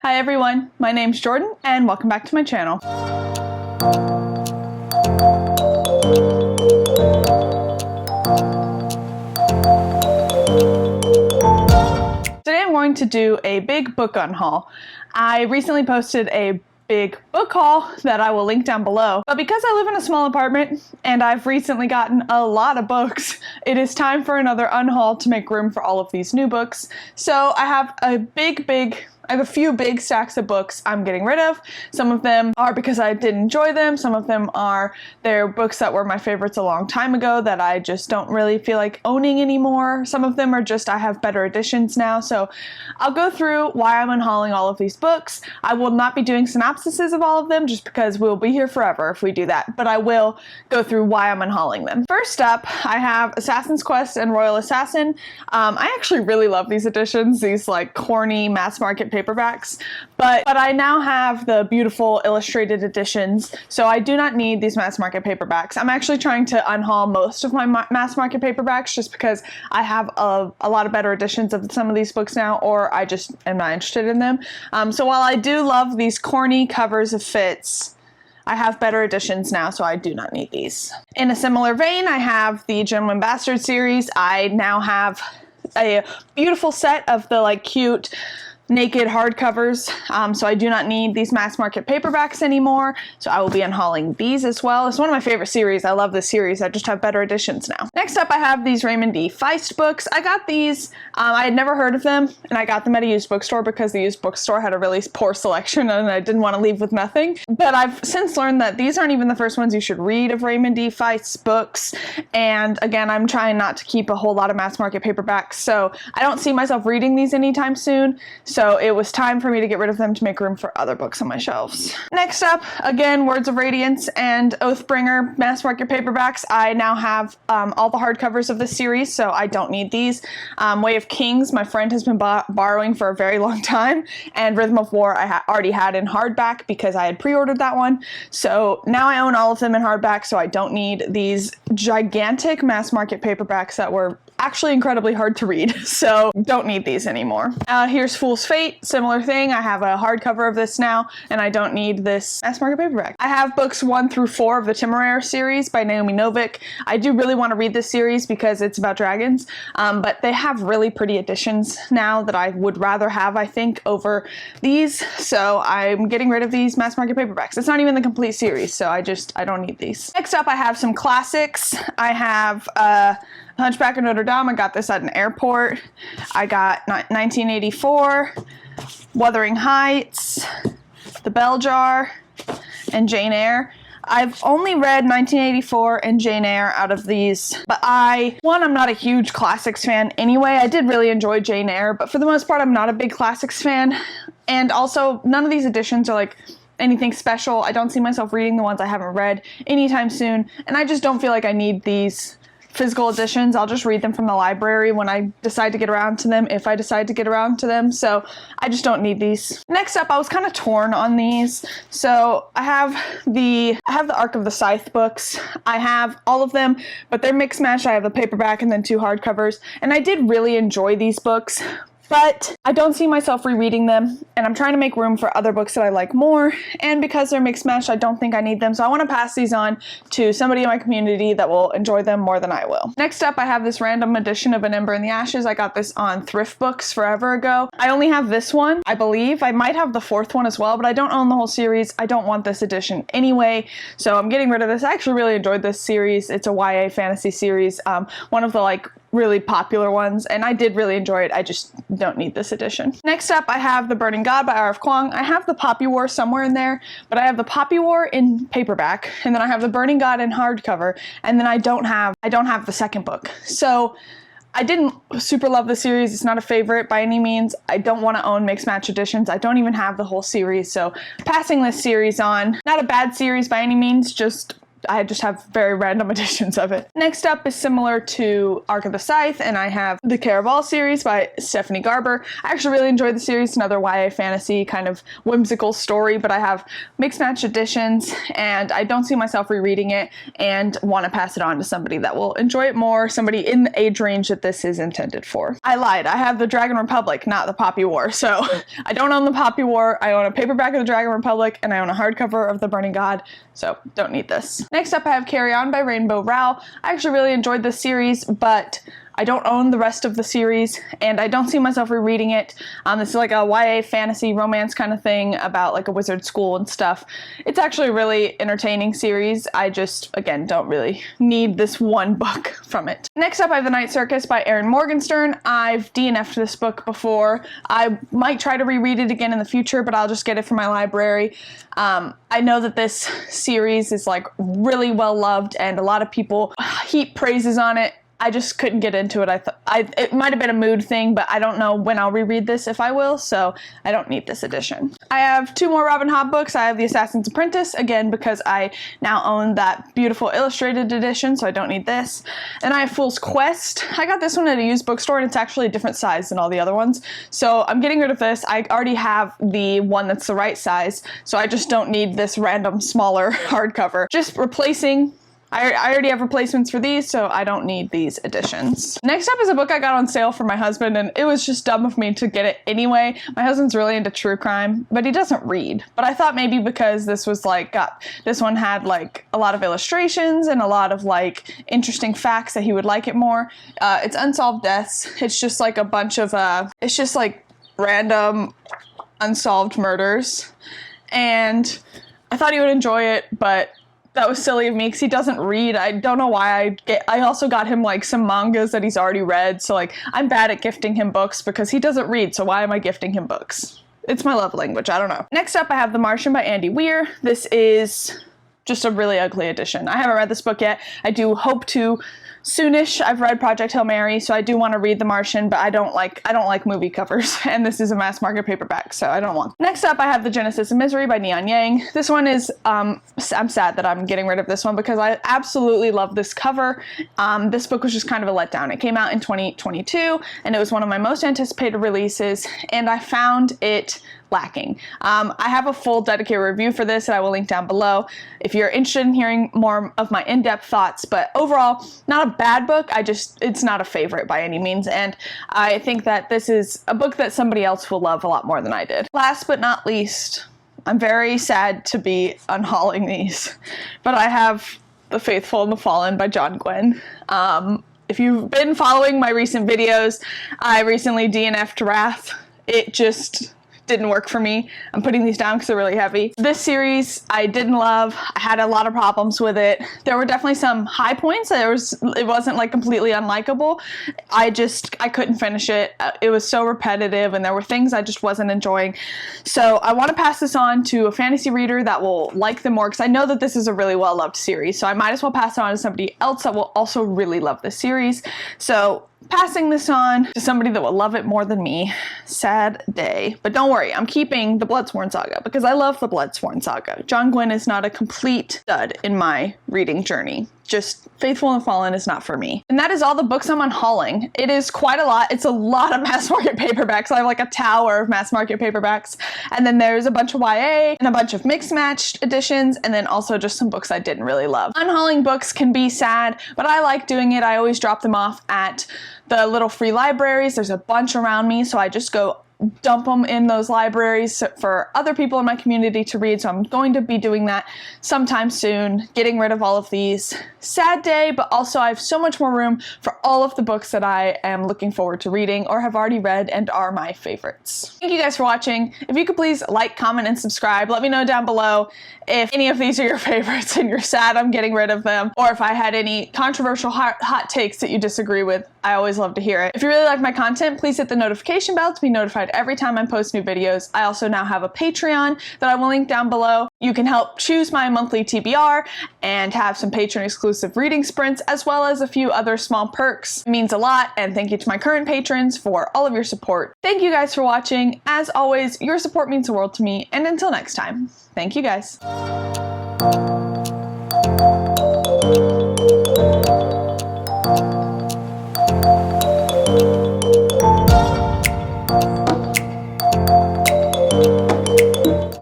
Hi everyone, my name's Jordan and welcome back to my channel. Today I'm going to do a big book unhaul. I recently posted a big book haul that I will link down below, but because I live in a small apartment and I've recently gotten a lot of books, it is time for another unhaul to make room for all of these new books. So I have a few big stacks of books I'm getting rid of. Some of them are because I didn't enjoy them. Some of them are they're books that were my favorites a long time ago that I just don't really feel like owning anymore. Some of them are just I have better editions now. So I'll go through why I'm unhauling all of these books. I will not be doing synopsises of all of them just because we'll be here forever if we do that, but I will go through why I'm unhauling them. First up, I have Assassin's Quest and Royal Assassin. I actually really love these editions, these like corny mass market paperbacks, but I now have the beautiful illustrated editions, so I do not need these mass market paperbacks. I'm actually trying to unhaul most of my mass market paperbacks just because I have a lot of better editions of some of these books now, or I just am not interested in them. So while I do love these corny covers of Fitz, I have better editions now, so I do not need these. In a similar vein, I have the Gentleman Bastard series. I now have a beautiful set of the like cute naked hardcovers, so I do not need these mass market paperbacks anymore, so I will be unhauling these as well. It's one of my favorite series. I love this series. I just have better editions now. Next up, I have these Raymond D. Feist books. I got these, I had never heard of them, and I got them at a used bookstore because the used bookstore had a really poor selection and I didn't want to leave with nothing. But I've since learned that these aren't even the first ones you should read of Raymond D. Feist's books, and again, I'm trying not to keep a whole lot of mass market paperbacks, so I don't see myself reading these anytime soon. So it was time for me to get rid of them to make room for other books on my shelves. Next up, again, Words of Radiance and Oathbringer mass market paperbacks. I now have all the hardcovers of this series, so I don't need these. Way of Kings, my friend has been borrowing for a very long time, and Rhythm of War I already had in hardback because I had pre-ordered that one. So now I own all of them in hardback, so I don't need these gigantic mass market paperbacks that were actually incredibly hard to read, so don't need these anymore. Here's Fool's Fate, similar thing. I have a hardcover of this now, and I don't need this mass market paperback. I have books 1 through 4 of the Temeraire series by Naomi Novik. I do really want to read this series because it's about dragons, but they have really pretty editions now that I would rather have, I think, over these, so I'm getting rid of these mass market paperbacks. It's not even the complete series, so I don't need these. Next up, I have some classics. I have Hunchback of Notre Dame. I got this at an airport. I got 1984, Wuthering Heights, The Bell Jar, and Jane Eyre. I've only read 1984 and Jane Eyre out of these, but I'm not a huge classics fan anyway. I did really enjoy Jane Eyre, but for the most part, I'm not a big classics fan. And also, none of these editions are like anything special. I don't see myself reading the ones I haven't read anytime soon, and I just don't feel like I need these physical editions. I'll just read them from the library when I decide to get around to them, if I decide to get around to them, so I just don't need these. Next up, I was kind of torn on these. So I have the Arc of the Scythe books. I have all of them, but they're mixed match. I have the paperback and then 2 hardcovers, and I did really enjoy these books, but I don't see myself rereading them, and I'm trying to make room for other books that I like more, and because they're mixed match, I don't think I need them, so I want to pass these on to somebody in my community that will enjoy them more than I will. Next up, I have this random edition of An Ember in the Ashes. I got this on Thrift Books forever ago. I only have this one, I believe. I might have the 4th one as well, but I don't own the whole series. I don't want this edition anyway, so I'm getting rid of this. I actually really enjoyed this series. It's a YA fantasy series, one of the like really popular ones, and I did really enjoy it. I just don't need this edition. Next up, I have The Burning God by R.F. Kuang. I have the Poppy War somewhere in there, but I have the Poppy War in paperback, and then I have The Burning God in hardcover, and then I don't have the second book. So I didn't super love the series. It's not a favorite by any means. I don't want to own mixed match editions. I don't even have the whole series, so passing this series on. Not a bad series by any means, just I just have very random editions of it. Next up is similar to Arc of the Scythe, and I have the Caraval series by Stephanie Garber. I actually really enjoyed the series. It's another YA fantasy kind of whimsical story, but I have mixed match editions, and I don't see myself rereading it and want to pass it on to somebody that will enjoy it more, somebody in the age range that this is intended for. I lied. I have the Dragon Republic, not the Poppy War. So I don't own the Poppy War. I own a paperback of the Dragon Republic, and I own a hardcover of the Burning God, so don't need this. Next up, I have Carry On by Rainbow Rowell. I actually really enjoyed this series, but I don't own the rest of the series, and I don't see myself rereading it. This is like a YA fantasy romance kind of thing about like a wizard school and stuff. It's actually a really entertaining series. I just, again, don't really need this one book from it. Next up, I have The Night Circus by Erin Morgenstern. I've DNF'd this book before. I might try to reread it again in the future, but I'll just get it from my library. I know that this series is like really well loved, and a lot of people heap praises on it. I just couldn't get into it. It might have been a mood thing, but I don't know when I'll reread this, if I will, so I don't need this edition. I have 2 more Robin Hobb books. I have The Assassin's Apprentice, again, because I now own that beautiful illustrated edition, so I don't need this. And I have Fool's Quest. I got this one at a used bookstore, and it's actually a different size than all the other ones, so I'm getting rid of this. I already have the one that's the right size, so I just don't need this random smaller hardcover. Just replacing. I already have replacements for these, so I don't need these editions. Next up is a book I got on sale for my husband, and it was just dumb of me to get it anyway. My husband's really into true crime, but he doesn't read. But I thought maybe because this was like, this one had like a lot of illustrations and a lot of like interesting facts that he would like it more. It's Unsolved Deaths. It's just like a bunch of, it's just like random unsolved murders. And I thought he would enjoy it, but that was silly of me because he doesn't read. I don't know why I also got him like some mangas that he's already read, so like I'm bad at gifting him books because he doesn't read, so why am I gifting him books? It's my love language, I don't know. Next up, I have The Martian by Andy Weir. This is just a really ugly edition. I haven't read this book yet. I do hope to soonish. I've read Project Hail Mary, so I do want to read The Martian, but I don't like movie covers, and this is a mass market paperback, so I don't want. Next up, I have The Genesis of Misery by Neon Yang. This one is, I'm sad that I'm getting rid of this one because I absolutely love this cover. This book was just kind of a letdown. It came out in 2022, and it was one of my most anticipated releases, and I found it lacking. I have a full dedicated review for this that I will link down below if you're interested in hearing more of my in-depth thoughts, but overall, not a bad book. It's not a favorite by any means, and I think that this is a book that somebody else will love a lot more than I did. Last but not least, I'm very sad to be unhauling these, but I have The Faithful and the Fallen by John Gwynne. If you've been following my recent videos, I recently DNF'd Wrath. It just didn't work for me. I'm putting these down because they're really heavy. This series I didn't love. I had a lot of problems with it. There were definitely some high points. It wasn't like completely unlikable. I couldn't finish it. It was so repetitive, and there were things I just wasn't enjoying. So I want to pass this on to a fantasy reader that will like them more, because I know that this is a really well-loved series, so I might as well pass it on to somebody else that will also really love this series. So passing this on to somebody that will love it more than me. Sad day. But don't worry, I'm keeping the Bloodsworn Saga because I love the Bloodsworn Saga. John Gwynne is not a complete dud in my reading journey. Just Faithful and Fallen is not for me. And that is all the books I'm unhauling. It is quite a lot. It's a lot of mass market paperbacks. I have like a tower of mass market paperbacks. And then there's a bunch of YA and a bunch of mixed matched editions, and then also just some books I didn't really love. Unhauling books can be sad, but I like doing it. I always drop them off at the little free libraries. There's a bunch around me, so I just go dump them in those libraries for other people in my community to read, so I'm going to be doing that sometime soon, getting rid of all of these. Sad day, but also I have so much more room for all of the books that I am looking forward to reading or have already read and are my favorites. Thank you guys for watching. If you could please like, comment, and subscribe. Let me know down below if any of these are your favorites and you're sad I'm getting rid of them, or if I had any controversial hot takes that you disagree with. I always love to hear it. If you really like my content, please hit the notification bell to be notified every time I post new videos. I also now have a Patreon that I will link down below. You can help choose my monthly TBR and have some patron exclusive reading sprints, as well as a few other small perks. It means a lot, and thank you to my current patrons for all of your support. Thank you guys for watching. As always, your support means the world to me, and until next time, thank you guys.